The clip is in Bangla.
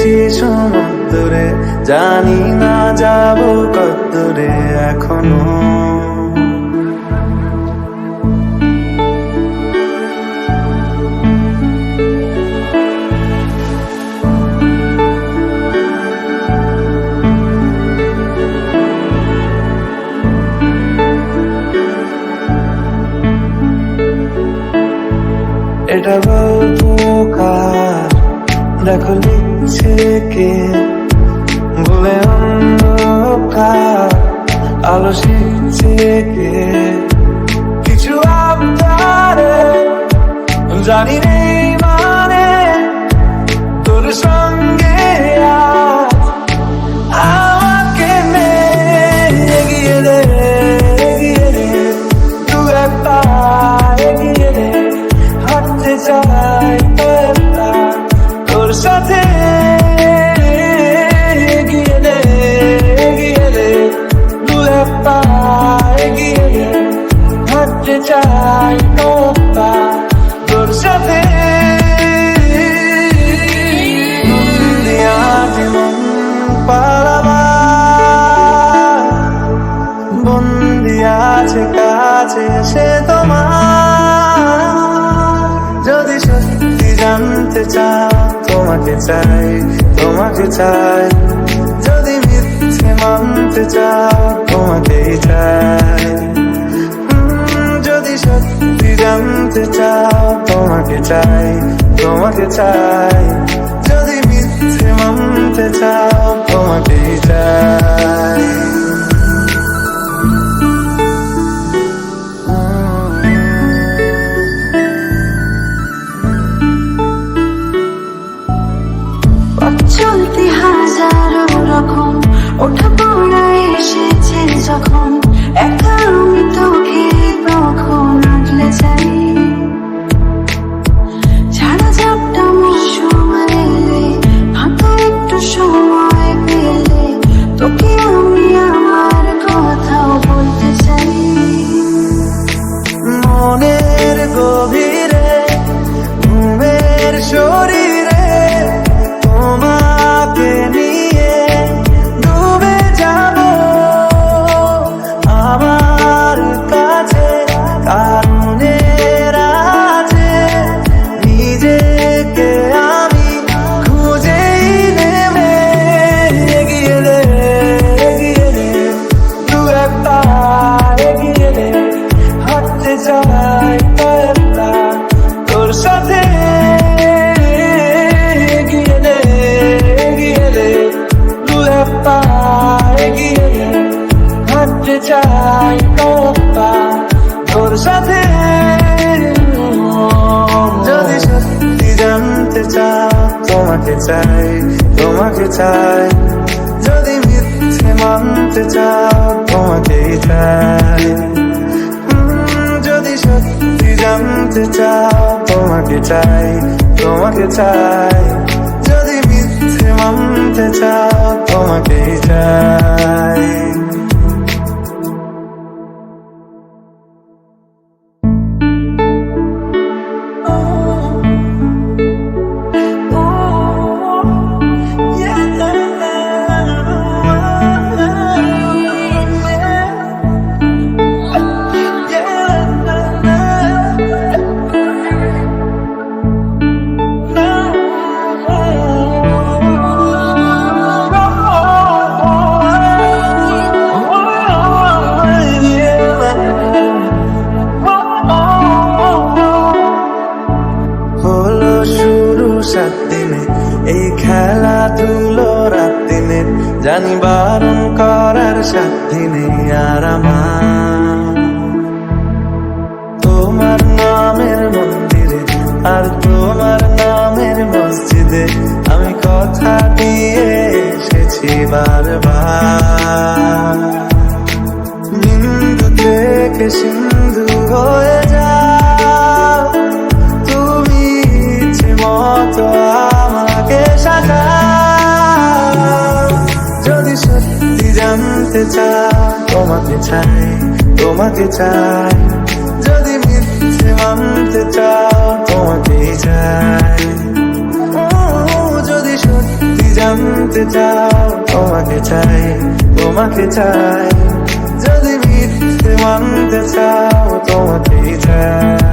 বেশি সমুদ্রে, জানি না যাব কত দূরে এখনো। এটা গল্প কার, দেখো লিখছে কে, ভুলে অন্ধকার আলো শিখছে কে। কিছু আবদারে জানি নেই মানে, তোর সঙ্গে আমাকে এগিয়ে দে, এগিয়ে দে, দু একটা এগিয়ে দে, হাঁটতে চাই তোর সাথে। এগিয়ে দে, এগিয়ে দে, দু একটা এগিয়ে দে, হাঁটতে চাই তোর সাথে। বন্দি আছে কাছে সে তোমার, যদি সত্যি জানতে চাও তোমাকে চাই, তোমাকে চাই। যদি মিথ্যে মানতে চাও তোমাকেই চাই, যদি সত্যি জানতে চাও তোমাকে চাই, তোমাকে চাই। যদি মিথ্যে মানতে চাও তোমাকেই চাই। চলতে হাজারো রকম ওঠা পড়া এসেছে যখন, একা আমি তোকে তখন আগলে যাই। ছাড়া ঝাপটা মৌসুম এলে, হাতে একটু সময় পেলে, তোকে আমি আমার কথাও বলতে চাই। মনের গভীরে ঘুমের শরীরে তোমাকে নিয়ে ডুবে যাব আমার কাছে। কারণের আছে নিজেকে আমি খুঁজেই নেবে। এগিয়ে দে, এগিয়ে দে, দু একটা এগিয়ে দে, হাঁটতে চাই তোর সাথে। এগিয়ে দে, এগিয়ে দে, দু একটা এগিয়ে দে, হাঁটতে চাই তোর সাথে। যদি সত্যি জানতে চাও তোমাকে চাই, তোমাকে চাই। যদি মিথ্যে মানতে চাও তোমাকেই চাই, যদি সত্যি জানতে চাও তোমাকে চাই, তোমাকে চাই। যদি মিথ্যে মানতে চাও তোমাকেই চাই। এই খেলাধুলো রাত দিনে, জানি বারণ করার সাথে নেই আর আমার। তোমার নামের মন্দিরে আর তোমার নামের মসজিদে আমি কথা দিয়ে এসেছি বারবার। বিন্দু থেকে সিন্ধু হয়ে যাও তুমি, ইচ্ছে মতো আমাকে সাজাও। যদি সত্যি জানতে চাও তোমাকে চাই, তোমাকে চাই। যদি মিথ্যে মানতে চাও তোমাকেই চাই, যদি সত্যি জানতে চাও তোমাকে চাই, তোমাকে চাই। যদি মিথ্যে মানতে চাও তোমাকেই চাই।